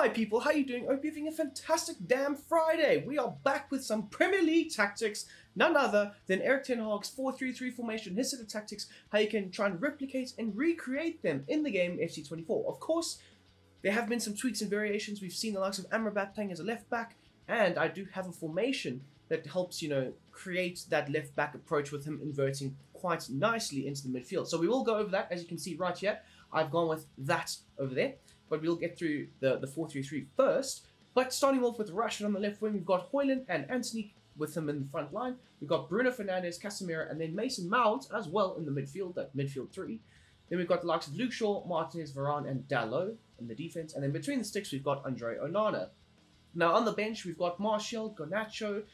Hi people, how you doing? Hope you're having a fantastic damn Friday. We are back with some Premier League tactics, none other than Erik Ten Hag's 4-3-3 formation, his set of tactics, how you can try and replicate and recreate them in the game FC24. Of course, there have been some tweaks and variations. We've seen the likes of Immerse playing as a left back, and I do have a formation that helps, create that left back approach with him inverting quite nicely into the midfield. So we will go over that, as you can see right here. I've gone with that over there. But we'll get through the 4-3-3 first. But starting off with Rashford on the left wing, we've got Højlund and Antony with him in the front line. We've got Bruno Fernandes, Casemiro, and then Mason Mount as well in the midfield, that midfield three. Then we've got the likes of Luke Shaw, Martinez, Varane, and Dalot in the defense. And then between the sticks, we've got Andre Onana. Now on the bench, we've got Martial, Garnacho,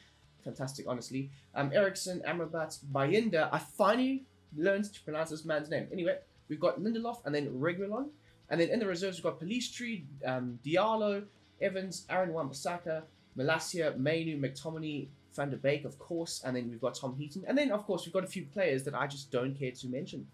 fantastic, honestly, Eriksen, Amrabat, Bayinda. I finally learned to pronounce this man's name. Anyway, we've got Lindelof and then Reguilon. And then in the reserves, we've got Pelistri, Diallo, Evans, Aaron Wan-Bissaka, Malacia, Mainu, McTominay, Van der Beek, of course. And then we've got Tom Heaton. And then, of course, we've got a few players that I just don't care to mention.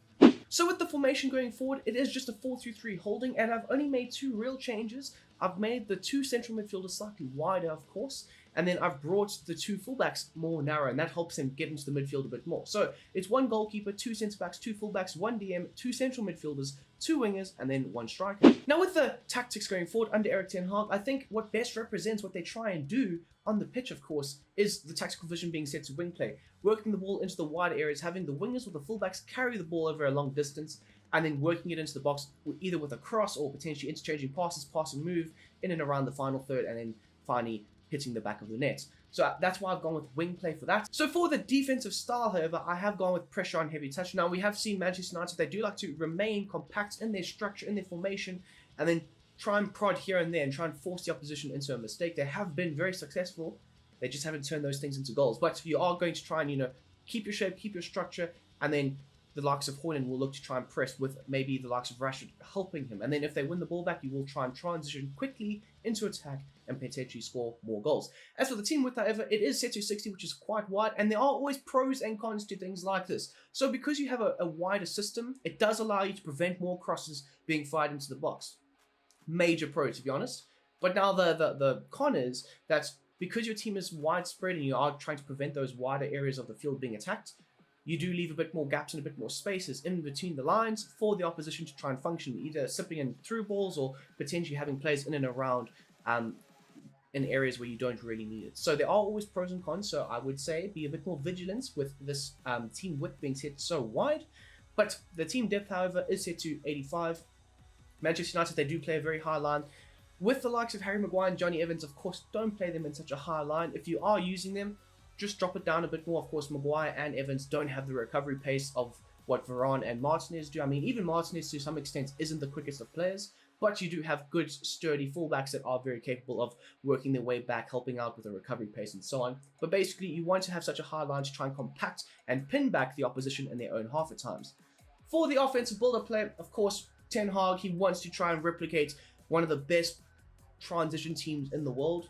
So with the formation going forward, it is just a 4-3-3 holding. And I've only made two real changes. I've made the two central midfielders slightly wider, of course. And then I've brought the two fullbacks more narrow, and that helps him get into the midfield a bit more. So it's one goalkeeper, two centre-backs, two fullbacks, one DM, two central midfielders, two wingers, and then one striker. Now with the tactics going forward under Erik Ten Hag, I think what best represents what they try and do on the pitch, of course, is the tactical vision being set to wing play. Working the ball into the wider areas, having the wingers or the fullbacks carry the ball over a long distance, and then working it into the box either with a cross or potentially interchanging passes, pass and move in and around the final third, and then finally hitting the back of the net. So that's why I've gone with wing play for that. So for the defensive style, however, I have gone with pressure on heavy touch. Now, we have seen Manchester United, they do like to remain compact in their structure, in their formation, and then try and prod here and there and try and force the opposition into a mistake. They have been very successful. They just haven't turned those things into goals. But you are going to try and, keep your shape, keep your structure, and then the likes of Højlund will look to try and press with maybe the likes of Rashford helping him. And then if they win the ball back, you will try and transition quickly into attack and potentially score more goals. As for the team width, however, it is set to 60, which is quite wide, and there are always pros and cons to things like this. So because you have a wider system, it does allow you to prevent more crosses being fired into the box. Major pro, to be honest. But now the con is that because your team is widespread and you are trying to prevent those wider areas of the field being attacked, you do leave a bit more gaps and a bit more spaces in between the lines for the opposition to try and function, either sipping in through balls or potentially having players in and around in areas where you don't really need it. So there are always pros and cons, so I would say be a bit more vigilant with this team width being set so wide. But the team depth, however, is set to 85. Manchester United, they do play a very high line. With the likes of Harry Maguire and Johnny Evans, of course, don't play them in such a high line. If you are using them, just drop it down a bit more. Of course, Maguire and Evans don't have the recovery pace of what Varane and Martinez do. I mean, even Martinez to some extent isn't the quickest of players, but you do have good, sturdy fullbacks that are very capable of working their way back, helping out with the recovery pace and so on. But basically, you want to have such a high line to try and compact and pin back the opposition in their own half at times. For the offensive build-up play, of course, Ten Hag, he wants to try and replicate one of the best transition teams in the world.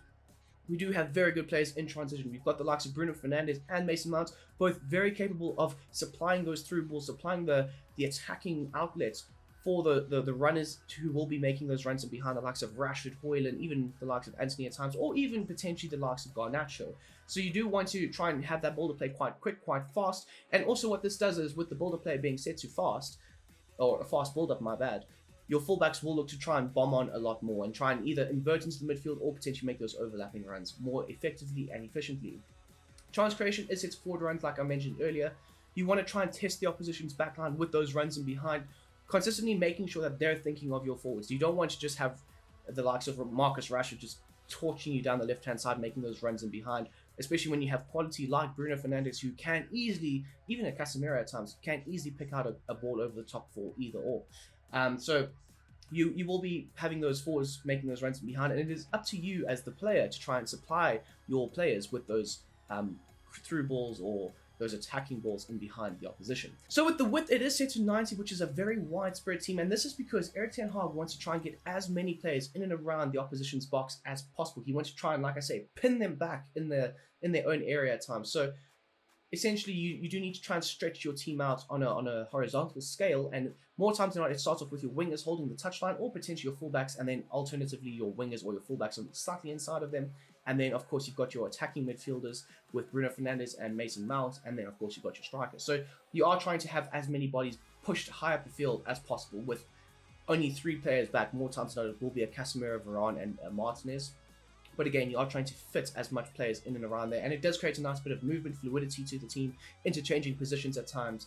We do have very good players in transition. We've got the likes of Bruno Fernandes and Mason Mount, both very capable of supplying those through balls, supplying the attacking outlets for the runners who will be making those runs in behind, the likes of Rashford, Højlund, even the likes of Antony at times, or even potentially the likes of Garnacho. So you do want to try and have that build-up play quite quick, quite fast. And also what this does is, with the build-up play being set to fast, or a fast build-up, my bad, your fullbacks will look to try and bomb on a lot more and try and either invert into the midfield or potentially make those overlapping runs more effectively and efficiently. Chance creation is its forward runs, like I mentioned earlier. You want to try and test the opposition's backline with those runs in behind, consistently making sure that they're thinking of your forwards. You don't want to just have the likes of Marcus Rashford just torching you down the left-hand side, making those runs in behind, especially when you have quality like Bruno Fernandes, who can easily, even a Casemiro at times, can easily pick out a ball over the top for either or. So you will be having those forwards making those runs behind, and it is up to you as the player to try and supply your players with those through balls or those attacking balls in behind the opposition. So with the width, it is set to 90, which is a very widespread team, and this is because Erik Ten Hag wants to try and get as many players in and around the opposition's box as possible. He wants to try and, like I say, pin them back in their own area at times. So essentially you do need to try and stretch your team out on a horizontal scale, and more times than not it starts off with your wingers holding the touchline, or potentially your fullbacks, and then alternatively your wingers or your fullbacks on slightly inside of them. And then of course you've got your attacking midfielders with Bruno Fernandes and Mason Mount, and then of course you've got your strikers. So you are trying to have as many bodies pushed high up the field as possible, with only 3 players back. More times than not it will be a Casemiro, Varane and Martinez. But again, you are trying to fit as much players in and around there, and it does create a nice bit of movement, fluidity to the team, interchanging positions at times,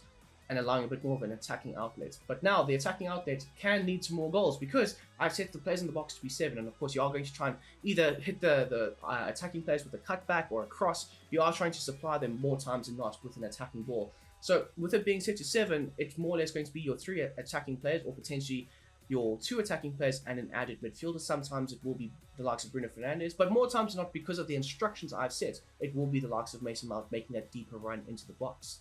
and allowing a bit more of an attacking outlet. But now the attacking outlet can lead to more goals, because I've set the players in the box to be 7, and of course you are going to try and either hit the attacking players with a cutback or a cross. You are trying to supply them more times than not with an attacking ball. So with it being set to 7, it's more or less going to be your 3 attacking players, or potentially your 2 attacking players and an added midfielder. Sometimes it will be the likes of Bruno Fernandes, but more times than not, because of the instructions I've set, it will be the likes of Mason Mount making that deeper run into the box.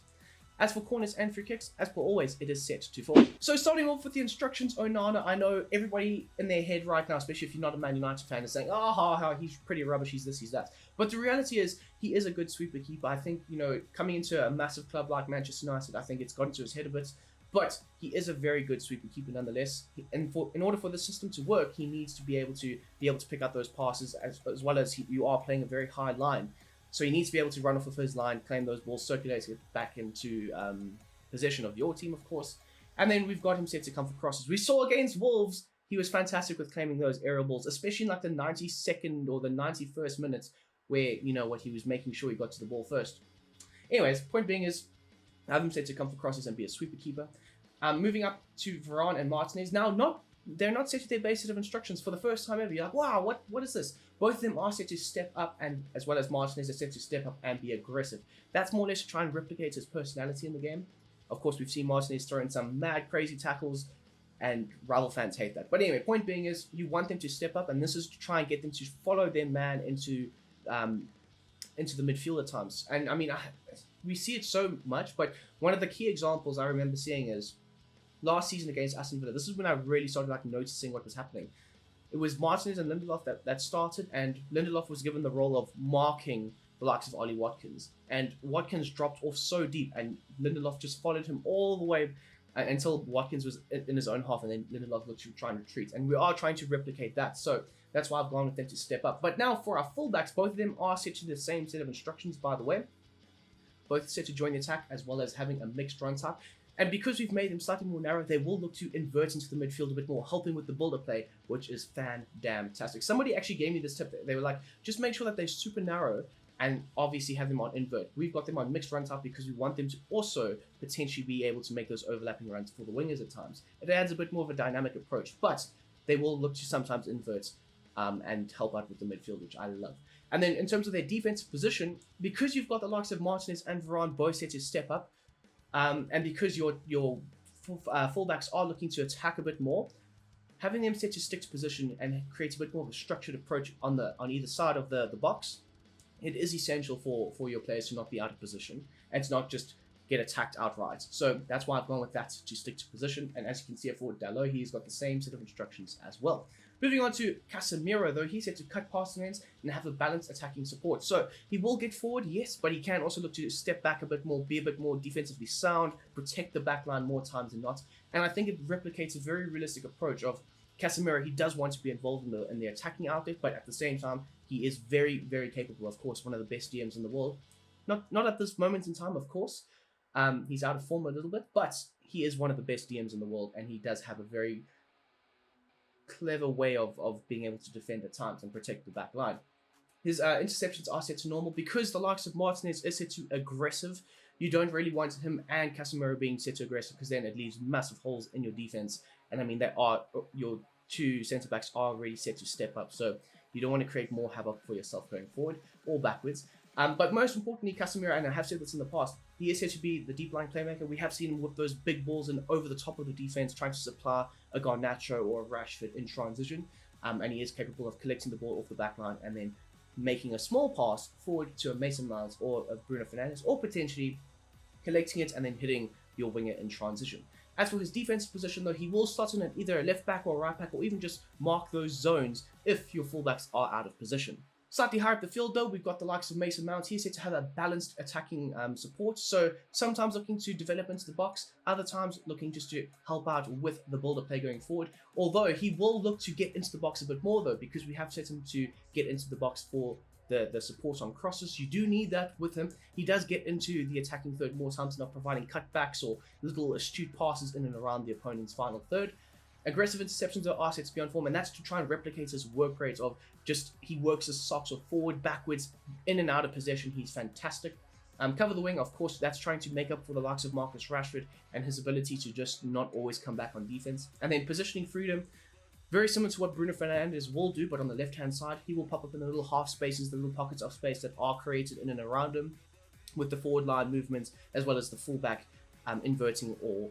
As for corners and free kicks, as per always, it is set to 4. So starting off with the instructions, Onana, I know everybody in their head right now, especially if you're not a Man United fan, is saying, oh, he's pretty rubbish, he's this, he's that. But the reality is, he is a good sweeper keeper. I think, coming into a massive club like Manchester United, I think it's gotten to his head a bit. But he is a very good sweeper keeper nonetheless. And in order for the system to work, he needs to be able to pick up those passes, as well as you are playing a very high line. So he needs to be able to run off of his line, claim those balls, circulate it back into possession of your team, of course. And then we've got him set to come for crosses. We saw against Wolves, he was fantastic with claiming those aerial balls, especially in like the 92nd or the 91st minute, where, he was making sure he got to the ball first. Anyways, point being is, have him set to come for crosses and be a sweeper keeper. Moving up to Varane and Martinez. Now, they're not set to their base set of instructions for the first time ever. You're like, wow, what is this? Both of them are set to step up, and as well as Martinez are set to step up and be aggressive. That's more or less to try and replicate his personality in the game. Of course, we've seen Martinez throw in some mad, crazy tackles, and rival fans hate that. But anyway, point being is, you want them to step up, and this is to try and get them to follow their man into the midfield at times. And I mean, we see it so much, but one of the key examples I remember seeing is last season against Aston Villa. This is when I really started noticing what was happening. It was Martinez and Lindelof that started, and Lindelof was given the role of marking the likes of Ollie Watkins. And Watkins dropped off so deep, and Lindelof just followed him all the way until Watkins was in his own half, and then Lindelof looked to try and retreat. And we are trying to replicate that, so that's why I've gone with them to step up. But now for our fullbacks, both of them are set to the same set of instructions, by the way. Both set to join the attack, as well as having a mixed run type. And because we've made them slightly more narrow, they will look to invert into the midfield a bit more, helping with the build-up play, which is fan-damn-tastic. Somebody actually gave me this tip. They were like, just make sure that they're super narrow and obviously have them on invert. We've got them on mixed run type because we want them to also potentially be able to make those overlapping runs for the wingers at times. It adds a bit more of a dynamic approach, but they will look to sometimes invert and help out with the midfield, which I love. And then in terms of their defensive position, because you've got the likes of Martinez and Varane both set to step up, and because your fullbacks are looking to attack a bit more, having them set to stick to position and create a bit more of a structured approach on either side of the box, it is essential for your players to not be out of position and to not just get attacked outright. So that's why I've gone with that, to stick to position. And as you can see forward Dalot, he's got the same set of instructions as well. Moving on to Casemiro, though, he's set to cut past the lanes and have a balanced attacking support. So he will get forward, yes, but he can also look to step back a bit more, be a bit more defensively sound, protect the backline more times than not. And I think it replicates a very realistic approach of Casemiro. He does want to be involved in the attacking outlet, but at the same time, he is very, very capable. Of course, one of the best DMs in the world. Not at this moment in time, of course. He's out of form a little bit, but he is one of the best DMs in the world, and he does have a very clever way of being able to defend at times and protect the back line. His interceptions are set to normal because the likes of Martinez is set to aggressive. You don't really want him and Casemiro being set to aggressive because then it leaves massive holes in your defense. And I mean, your two centre-backs are already set to step up, so you don't want to create more havoc for yourself going forward or backwards. But most importantly, Casemiro, and I have said this in the past, he is said to be the deep line playmaker. We have seen him with those big balls and over the top of the defense, trying to supply a Garnacho or a Rashford in transition. And he is capable of collecting the ball off the back line and then making a small pass forward to a Mason Mount or a Bruno Fernandes, or potentially collecting it and then hitting your winger in transition. As for his defensive position, though, he will start in either a left back or a right back, or even just mark those zones if your fullbacks are out of position. Slightly higher up the field though, we've got the likes of Mason Mount. He's said to have a balanced attacking support. So sometimes looking to develop into the box, other times looking just to help out with the builder play going forward. Although he will look to get into the box a bit more though, because we have set him to get into the box for the support on crosses. You do need that with him. He does get into the attacking third more times, not providing cutbacks or little astute passes in and around the opponent's final third. Aggressive interceptions are set to be on form, and that's to try and replicate his work rate of just he works his socks off forward, backwards, in and out of possession. He's fantastic. Cover the wing, of course, that's trying to make up for the likes of Marcus Rashford and his ability to just not always come back on defense. And then positioning freedom, very similar to what Bruno Fernandes will do, but on the left-hand side, he will pop up in the little half spaces, the little pockets of space that are created in and around him with the forward line movements, as well as the fullback inverting or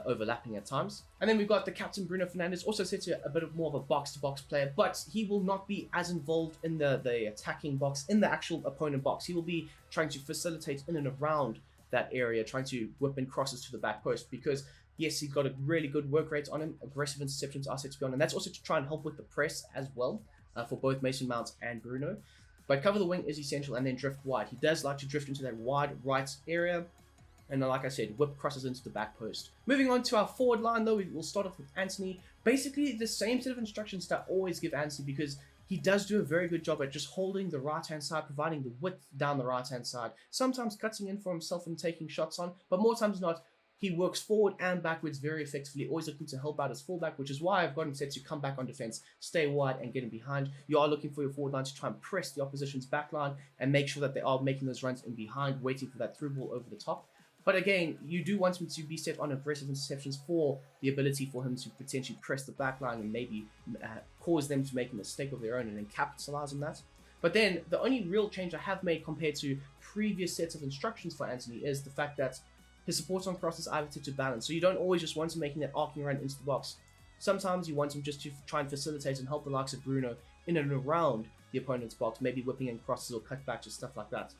overlapping at times. And then we've got the captain Bruno Fernandes, also set to a bit of more of a box-to-box player, but he will not be as involved in the attacking box, in the actual opponent box. He will be trying to facilitate in and around that area, trying to whip in crosses to the back post, because yes, he's got a really good work rate on him. Aggressive interceptions are set to be on, and that's also to try and help with the press as well for both Mason Mount and Bruno. But cover the wing is essential, and then drift wide. He does like to drift into that wide right area, and like I said, whip crosses into the back post. Moving on to our forward line though, we will start off with Anthony. Basically the same set of instructions that I always give Anthony, because he does do a very good job at just holding the right hand side, providing the width down the right hand side, sometimes cutting in for himself and taking shots on, but more times than not, he works forward and backwards very effectively, always looking to help out his fullback, which is why I've got him set to come back on defense, stay wide and get him behind. You are looking for your forward line to try and press the opposition's back line and make sure that they are making those runs in behind, waiting for that through ball over the top. But again, you do want him to be set on aggressive interceptions for the ability for him to potentially press the back line and maybe cause them to make a mistake of their own and then capitalize on that. But then the only real change I have made compared to previous sets of instructions for Anthony is the fact that his support on crosses are set to balance. So you don't always just want him making that arcing run into the box. Sometimes you want him just to try and facilitate and help the likes of Bruno in and around the opponent's box, maybe whipping in crosses or cutbacks or stuff like that.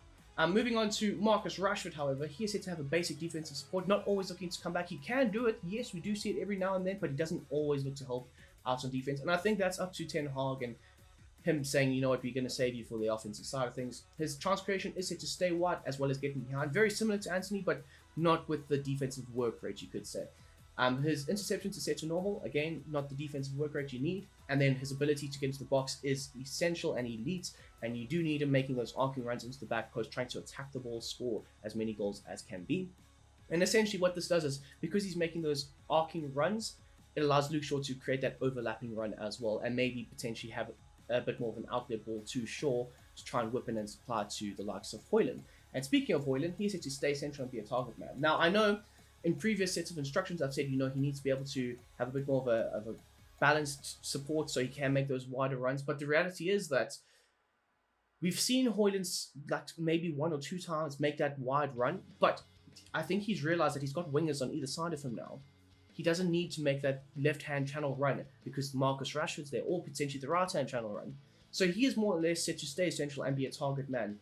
Moving on to Marcus Rashford, however, he is said to have a basic defensive support, not always looking to come back. He can do it, yes, we do see it every now and then, but he doesn't always look to help out on defense. And I think that's up to Ten Hag and him saying, you know what, we're going to save you for the offensive side of things. His chance creation is set to stay wide as well as getting behind. Very similar to Anthony, but not with the defensive work rate, you could say. His interceptions are set to normal, again, not the defensive work rate you need. And then his ability to get into the box is essential and elite, and you do need him making those arcing runs into the back post, trying to attack the ball, score as many goals as can be. And essentially what this does is, because he's making those arcing runs, it allows Luke Shaw to create that overlapping run as well, and maybe potentially have a bit more of an outlet ball to Shaw to try and whip in and supply to the likes of Højlund. And speaking of Højlund, he's set to stay central and be a target man. Now, I know in previous sets of instructions, I've said, you know, he needs to be able to have a bit more of a balanced support so he can make those wider runs. But the reality is that we've seen Højlund like maybe 1 or 2 times make that wide run, but I think he's realized that he's got wingers on either side of him now. He doesn't need to make that left-hand channel run because Marcus Rashford's there, or potentially the right-hand channel run. So he is more or less set to stay central and be a target man.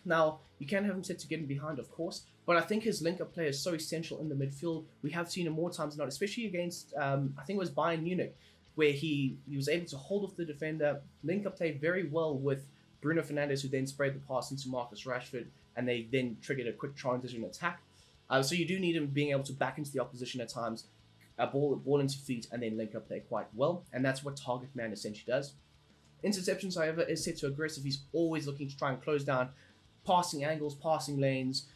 Now, you can have him set to get him behind, of course, but I think his link-up play is so essential in the midfield. We have seen him more times than not, especially against, I think it was Bayern Munich, where he was able to hold off the defender, link-up play very well with Bruno Fernandes, who then sprayed the pass into Marcus Rashford, and they then triggered a quick transition attack. So you do need him being able to back into the opposition at times, ball into feet, and then link up play quite well, and that's what target man essentially does. Interceptions, however, is set to aggressive. He's always looking to try and close down passing angles, passing lanes,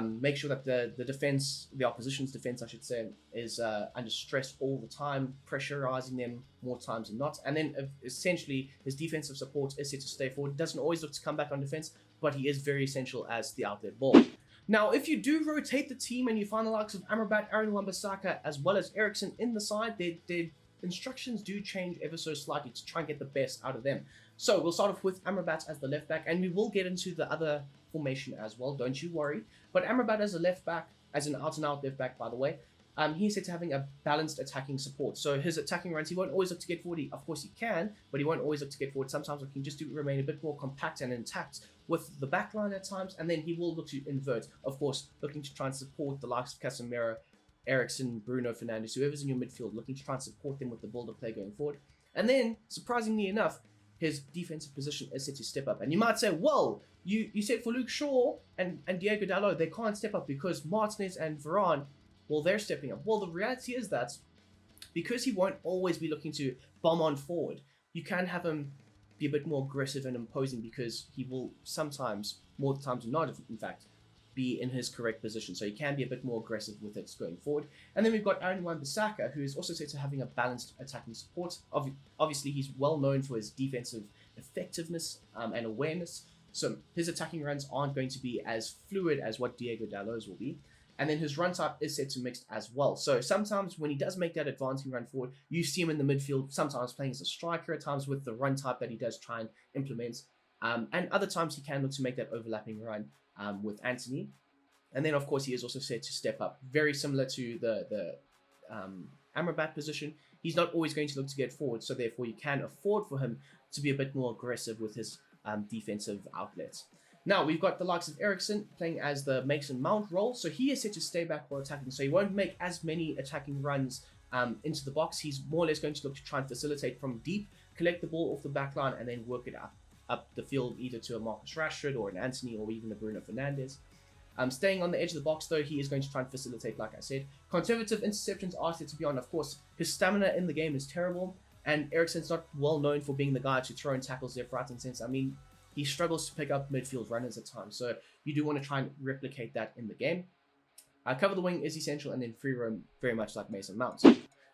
make sure that the defense, the opposition's defense, I should say, is under stress all the time, pressurizing them more times than not. And then essentially his defensive support is set to stay forward. Doesn't always look to come back on defense, but he is very essential as the outlet ball. Now, if you do rotate the team and you find the likes of Amrabat, Aaron Wan-Bissaka, as well as Eriksen in the side, their instructions do change ever so slightly to try and get the best out of them. So we'll start off with Amrabat as the left back, and we will get into the other formation as well, don't you worry. But Amrabat as a left back, as an out-and-out left back, by the way, he's set to having a balanced attacking support. So his attacking runs, he won't always look to get forward. Of course he can, but he won't always look to get forward. Sometimes he can just remain a bit more compact and intact with the backline at times, and then he will look to invert. Of course, looking to try and support the likes of Casemiro, Eriksen, Bruno Fernandes, whoever's in your midfield, looking to try and support them with the build-up play going forward. And then, surprisingly enough, his defensive position is set to step up. And you might say, well, you said for Luke Shaw and Diego Dalot, they can't step up because Martinez and Varane, well, they're stepping up. Well, the reality is that because he won't always be looking to bomb on forward, you can have him be a bit more aggressive and imposing because he will sometimes, more times than not, in fact, be in his correct position. So he can be a bit more aggressive with it going forward. And then we've got Aaron Wan-Bissaka, who is also said to having a balanced attacking support. Obviously, he's well known for his defensive effectiveness and awareness. So his attacking runs aren't going to be as fluid as what Diego Dalot's will be. And then his run type is set to mixed as well. So sometimes when he does make that advancing run forward, you see him in the midfield, sometimes playing as a striker, at times with the run type that he does try and implement. And other times he can look to make that overlapping run with Anthony. And then, of course, he is also set to step up. Very similar to the Amrabat position. He's not always going to look to get forward, so therefore you can afford for him to be a bit more aggressive with his defensive outlets. Now, we've got the likes of Eriksen playing as the Mason Mount role. So he is set to stay back while attacking. So he won't make as many attacking runs into the box. He's more or less going to look to try and facilitate from deep, collect the ball off the back line, and then work it up the field, either to a Marcus Rashford or an Anthony or even a Bruno Fernandes. Staying on the edge of the box, though, he is going to try and facilitate, like I said. Conservative interceptions are set to be on. Of course, his stamina in the game is terrible, and Eriksen's not well known for being the guy to throw in tackles left, right, and centre. I mean, he struggles to pick up midfield runners at times, so you do want to try and replicate that in the game. Cover the wing is essential, and then free roam, very much like Mason Mount.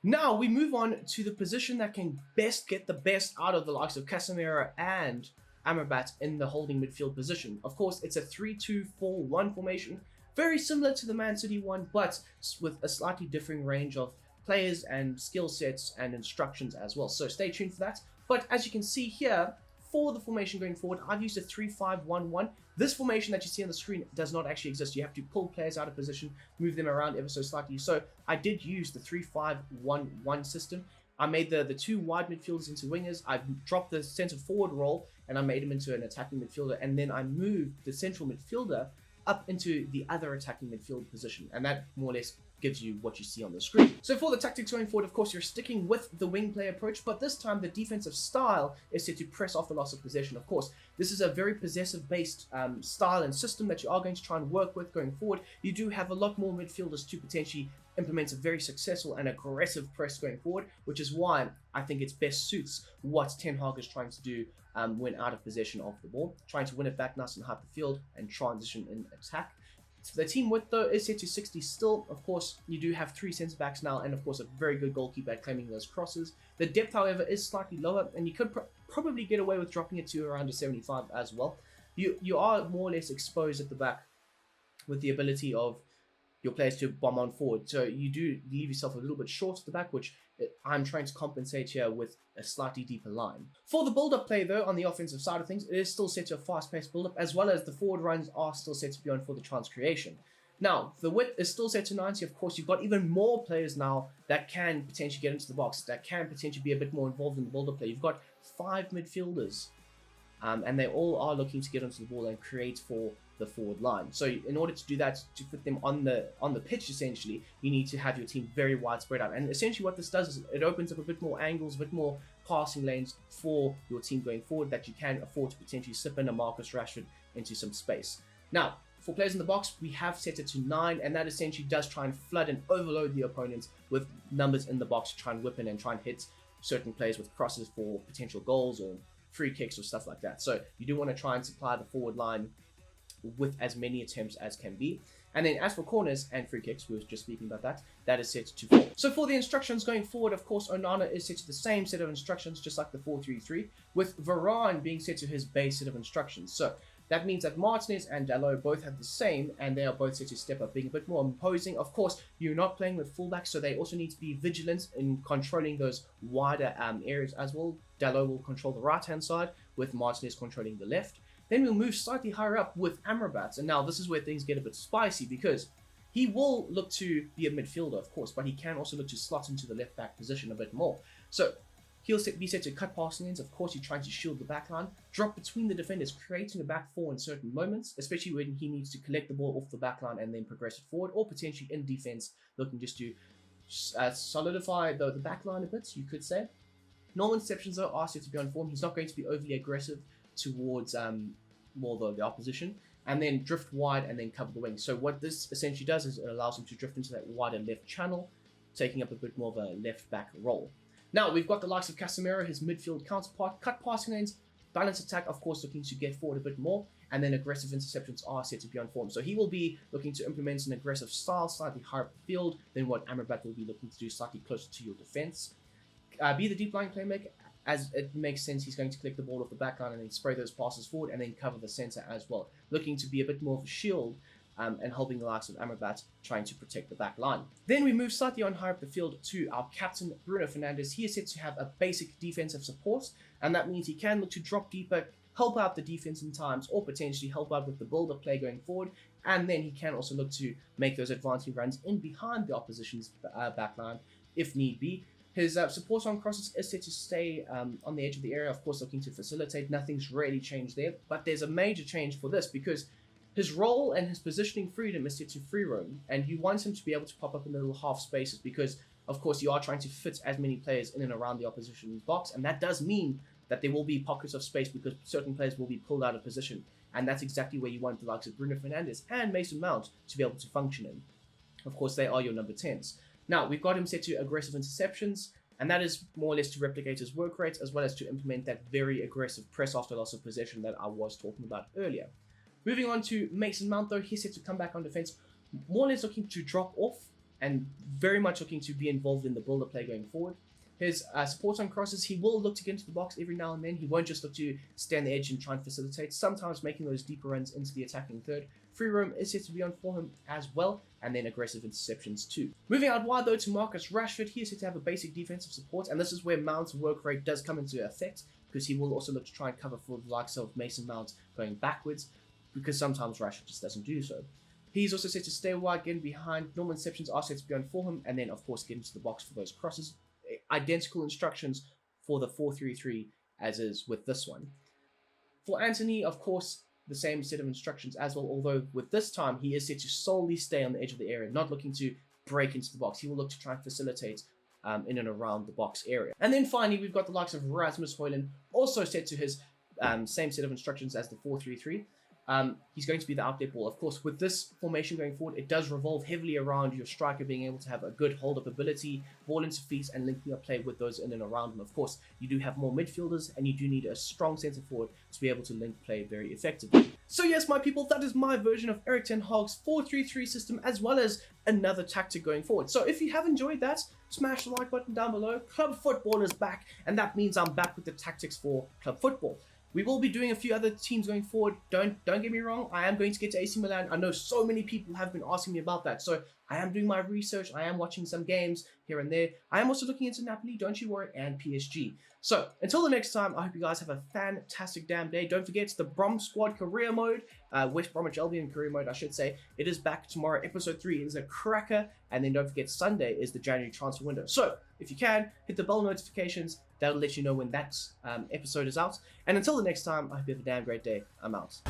Now, we move on to the position that can best get the best out of the likes of Casemiro and Amrabat in the holding midfield position. Of course, it's a 3-2-4-1 formation, very similar to the Man City one, but with a slightly differing range of players and skill sets and instructions as well. So stay tuned for that. But as you can see here, for the formation going forward, I've used a 3-5-1-1. This formation that you see on the screen does not actually exist. You have to pull players out of position, move them around ever so slightly. So I did use the 3-5-1-1 system. I made the two wide midfielders into wingers. I dropped the centre forward role and I made him into an attacking midfielder. And then I moved the central midfielder up into the other attacking midfield position. And that more or less gives you what you see on the screen. So for the tactics going forward, of course, you're sticking with the wing play approach, but this time the defensive style is set to press off the loss of possession. Of course, this is a very possessive-based style and system that you are going to try and work with going forward. You do have a lot more midfielders to potentially implement a very successful and aggressive press going forward, which is why I think it best suits what Ten Hag is trying to do when out of possession of the ball, trying to win it back nice and high up the field and transition in attack. The team width, though, is set to 60 still. Of course, you do have 3 centre-backs now, and of course, a very good goalkeeper at claiming those crosses. The depth, however, is slightly lower, and you could probably get away with dropping it to around a 75 as well. You are more or less exposed at the back with the ability of your players to bomb on forward. So you do leave yourself a little bit short at the back, which I'm trying to compensate here with a slightly deeper line. For the build-up play, though, on the offensive side of things, it is still set to a fast-paced build-up, as well as the forward runs are still set to be on for the chance creation. Now, the width is still set to 90. Of course, you've got even more players now that can potentially get into the box, that can potentially be a bit more involved in the build-up play. You've got 5 midfielders, and they all are looking to get onto the ball and create for the forward line. So in order to do that, to put them on the pitch, essentially, you need to have your team very wide spread out. And essentially what this does is it opens up a bit more angles, a bit more passing lanes for your team going forward that you can afford to potentially slip in a Marcus Rashford into some space. Now, for players in the box, we have set it to 9, and that essentially does try and flood and overload the opponents with numbers in the box to try and whip in and try and hit certain players with crosses for potential goals or free kicks or stuff like that. So you do want to try and supply the forward line with as many attempts as can be. And then as for corners and free kicks, we were just speaking about that, that is set to 4. So for the instructions going forward, of course, Onana is set to the same set of instructions, just like the 4-3-3, with Varane being set to his base set of instructions. So that means that Martinez and Dalot both have the same, and they are both set to step up, being a bit more imposing. Of course, you're not playing with fullbacks, so they also need to be vigilant in controlling those wider areas as well. Dalot will control the right-hand side, with Martinez controlling the left. Then we'll move slightly higher up with Amrabat, and now this is where things get a bit spicy, because he will look to be a midfielder, of course, but he can also look to slot into the left-back position a bit more. So he'll be set to cut passing lanes. Of course, you're trying to shield the backline, drop between the defenders, creating a back four in certain moments, especially when he needs to collect the ball off the backline and then progress it forward, or potentially in defense, looking just to solidify the backline a bit, you could say. Normal interceptions though are set to be on form. He's not going to be overly aggressive towards the opposition, and then drift wide and then cover the wing. So what this essentially does is it allows him to drift into that wider left channel, taking up a bit more of a left back role. Now we've got the likes of Casemiro, his midfield counterpart, cut passing lanes, balance attack, of course looking to get forward a bit more, and then aggressive interceptions are set to be on form. So he will be looking to implement an aggressive style slightly higher up the field than what Amrabat will be looking to do, slightly closer to your defense. Be the deep line playmaker, as it makes sense. He's going to collect the ball off the backline and then spray those passes forward and then cover the center as well, looking to be a bit more of a shield and helping the likes of Amrabat trying to protect the back line. Then we move slightly on higher up the field to our captain, Bruno Fernandes. He is set to have a basic defensive support, and that means he can look to drop deeper, help out the defense in times, or potentially help out with the build-up play going forward, and then he can also look to make those advancing runs in behind the opposition's backline if need be. His support on crosses is set to stay on the edge of the area, of course looking to facilitate. Nothing's really changed there, but there's a major change for this because his role and his positioning freedom is set to free roam, and you want him to be able to pop up in the little half spaces because, of course, you are trying to fit as many players in and around the opposition's box, and that does mean that there will be pockets of space because certain players will be pulled out of position, and that's exactly where you want the likes of Bruno Fernandes and Mason Mount to be able to function in. Of course, they are your number 10s. Now, we've got him set to aggressive interceptions, and that is more or less to replicate his work rate as well as to implement that very aggressive press after loss of possession that I was talking about earlier. Moving on to Mason Mount, though, he's set to come back on defense, more or less looking to drop off and very much looking to be involved in the build-up play going forward. His support on crosses, he will look to get into the box every now and then. He won't just look to stay on the edge and try and facilitate, sometimes making those deeper runs into the attacking third. Free roam is set to be on for him as well, and then aggressive interceptions too. Moving out wide though to Marcus Rashford, he is set to have a basic defensive support, and this is where Mount's work rate does come into effect, because he will also look to try and cover for the likes of Mason Mount going backwards, because sometimes Rashford just doesn't do so. He's also set to stay wide, getting behind. Normal interceptions are set to be on for him, and then of course get into the box for those crosses. Identical instructions for the 4-3-3 as is with this one. For Anthony, of course, the same set of instructions as well, although with this time he is set to solely stay on the edge of the area, not looking to break into the box. He will look to try and facilitate in and around the box area. And then finally, we've got the likes of Rasmus Højlund, also set to his same set of instructions as the 4-3-3. He's going to be the outlet ball. Of course, with this formation going forward, it does revolve heavily around your striker being able to have a good hold-up ability, ball into feet, and linking up play with those in and around him. Of course, you do have more midfielders, and you do need a strong centre forward to be able to link play very effectively. So yes, my people, that is my version of Erik ten Hag's 4-3-3 system, as well as another tactic going forward. So if you have enjoyed that, smash the like button down below. Club football is back, and that means I'm back with the tactics for club football. We will be doing a few other teams going forward. Don't get me wrong, I am going to get to AC Milan. I know so many people have been asking me about that, so I am doing my research. I am watching some games here and there. I am also looking into Napoli, don't you worry, and PSG. So until the next time, I hope you guys have a fantastic damn day. Don't forget the Brom Squad career mode, West Bromwich Albion career mode, I should say. It is back tomorrow. Episode 3 is a cracker, and then don't forget Sunday is the January transfer window. So if you can, hit the bell notifications. That'll let you know when that episode is out. And until the next time, I hope you have a damn great day. I'm out.